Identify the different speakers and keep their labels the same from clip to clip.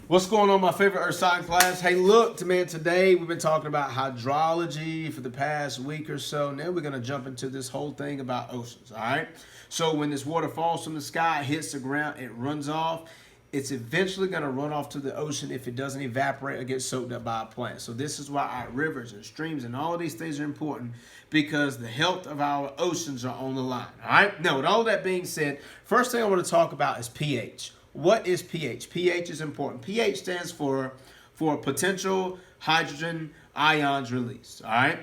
Speaker 1: What's going on, my favorite earth science class? Hey, look, man, today we've been talking about hydrology for the past week or so. Now we're going to jump into this whole thing about oceans, all right? So when this water falls from the sky, it hits the ground, it runs off. It's eventually going to run off to the ocean if it doesn't evaporate or get soaked up by a plant. So this is why our rivers and streams and all of these things are important, because the health of our oceans are on the line, all right? Now, with all that being said, first thing I want to talk about is pH. What is pH? pH is important. pH stands for potential hydrogen ions released. All right.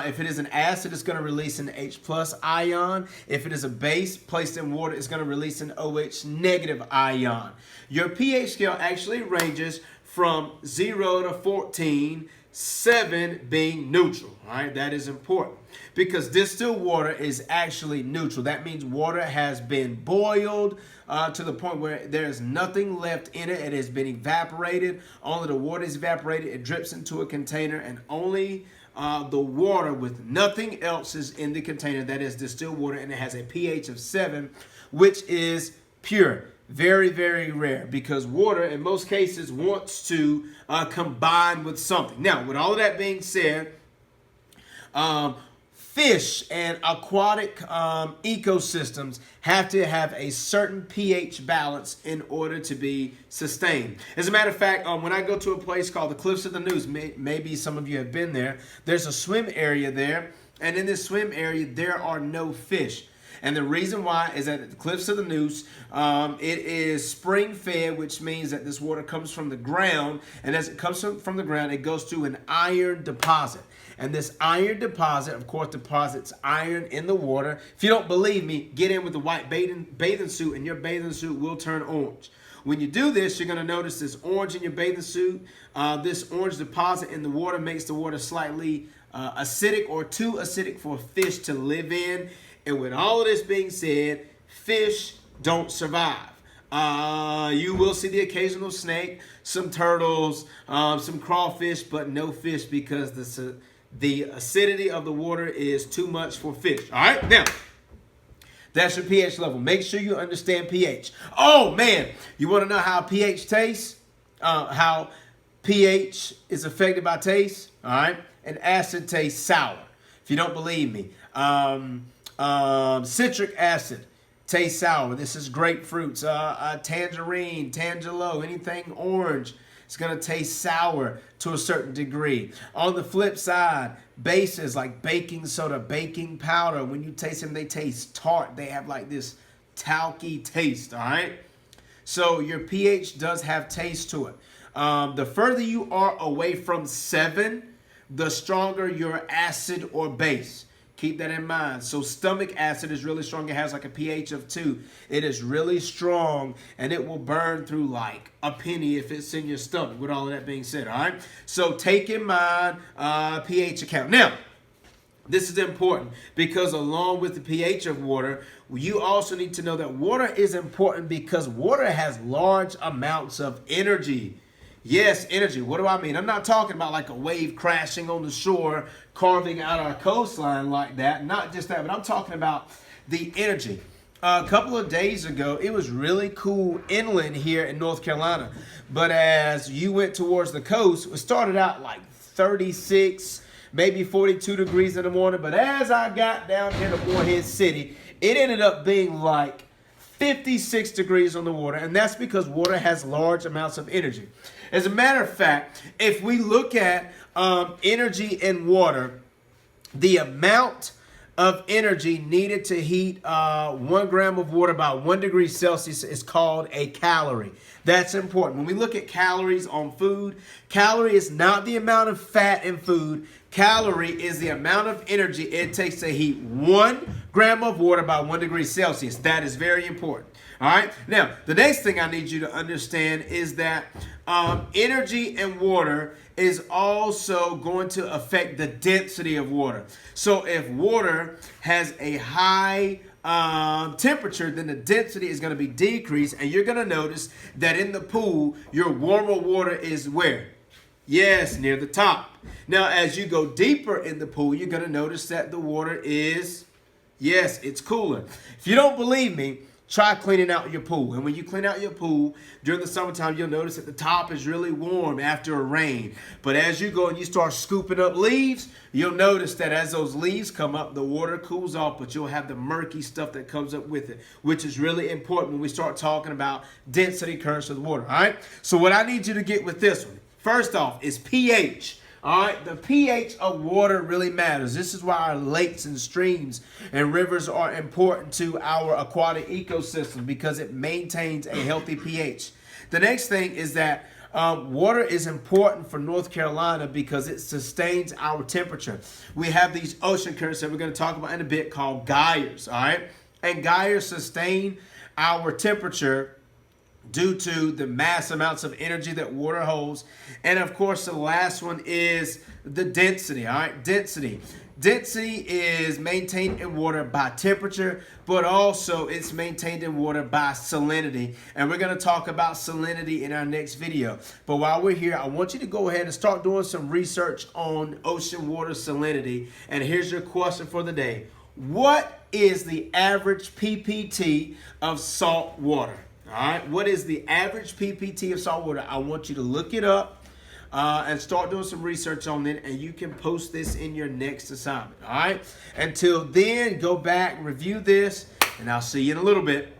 Speaker 1: If it is an acid, it's going to release an H plus ion. If it is a base placed in water, it's going to release an OH negative ion. Your pH scale actually ranges from 0 to 14, 7 being neutral. All right, that is important because distilled water is actually neutral. That means water has been boiled to the point where there is nothing left in it. It has been evaporated. Only the water is evaporated. It drips into a container, and only the water with nothing else is in the container. That is distilled water, and it has a pH of 7, which is pure. Very, very rare, because water in most cases wants to combine with something. Now, with all of that being said, fish and aquatic ecosystems have to have a certain pH balance in order to be sustained. As a matter of fact, when I go to a place called the Cliffs of the Neuse, maybe some of you have been there, there's a swim area there, and in this swim area, there are no fish. And the reason why is that at the Cliffs of the Neuse, it is spring fed, which means that this water comes from the ground. And as it comes from the ground, it goes to an iron deposit. And this iron deposit, of course, deposits iron in the water. If you don't believe me, get in with the white bathing suit, and your bathing suit will turn orange. When you do this, you're going to notice this orange in your bathing suit. This orange deposit in the water makes the water slightly acidic, or too acidic for fish to live in. And with all of this being said, fish don't survive. You will see the occasional snake, some turtles, some crawfish, but no fish, because the acidity of the water is too much for fish. All right, now, that's your pH level. Make sure you understand pH. Oh, man, you want to know how pH tastes? How pH is affected by taste? All right, an acid tastes sour. If you don't believe me, citric acid tastes sour. This is grapefruits, tangerine, tangelo, anything orange. It's going to taste sour to a certain degree. On the flip side, bases like baking soda, baking powder, when you taste them, they taste tart. They have like this talky taste, all right? So your pH does have taste to it. The further you are away from 7, the stronger your acid or base. Keep that in mind. So stomach acid is really strong. It has like a pH of 2. It is really strong, and it will burn through like a penny if it's in your stomach, with all of that being said, all right? So take in mind pH account. Now, this is important because along with the pH of water, you also need to know that water is important because water has large amounts of energy. Yes, energy. What do I mean? I'm not talking about like a wave crashing on the shore, carving out our coastline like that. Not just that, but I'm talking about the energy. A couple of days ago, it was really cool inland here in North Carolina. But as you went towards the coast, it started out like 36, maybe 42 degrees in the morning. But as I got down here to Morehead City, it ended up being like 56 degrees on the water, and that's because water has large amounts of energy. As a matter of fact, if we look at energy in water, the amount of energy needed to heat 1 gram of water by 1 degree Celsius is called a calorie. That's important. When we look at calories on food, calorie is not the amount of fat in food. Calorie is the amount of energy it takes to heat 1 gram of water by 1 degree Celsius. That is very important. All right. Now, the next thing I need you to understand is that energy in water is also going to affect the density of water. So if water has a high temperature, then the density is going to be decreased, and you're going to notice that in the pool, your warmer water is where? Yes, near the top. Now, as you go deeper in the pool, you're going to notice that the water is, yes, it's cooler. If you don't believe me, try cleaning out your pool. And when you clean out your pool during the summertime, you'll notice that the top is really warm after a rain. But as you go and you start scooping up leaves, you'll notice that as those leaves come up, the water cools off, but you'll have the murky stuff that comes up with it, which is really important when we start talking about density currents of the water. All right. So what I need you to get with this one, first off, is pH. All right, the pH of water really matters. This is why our lakes and streams and rivers are important to our aquatic ecosystem, because it maintains a healthy pH. The next thing is that water is important for North Carolina because it sustains our temperature. We have these ocean currents that we're going to talk about in a bit called gyres, all right? And gyres sustain our temperature due to the mass amounts of energy that water holds. And of course, the last one is the density, all right? Density. Density is maintained in water by temperature, but also it's maintained in water by salinity. And we're going to talk about salinity in our next video. But while we're here, I want you to go ahead and start doing some research on ocean water salinity. And here's your question for the day. What is the average PPT of salt water? All right, what is the average PPT of salt water? I want you to look it up and start doing some research on it, and you can post this in your next assignment. All right, until then, go back, review this, and I'll see you in a little bit.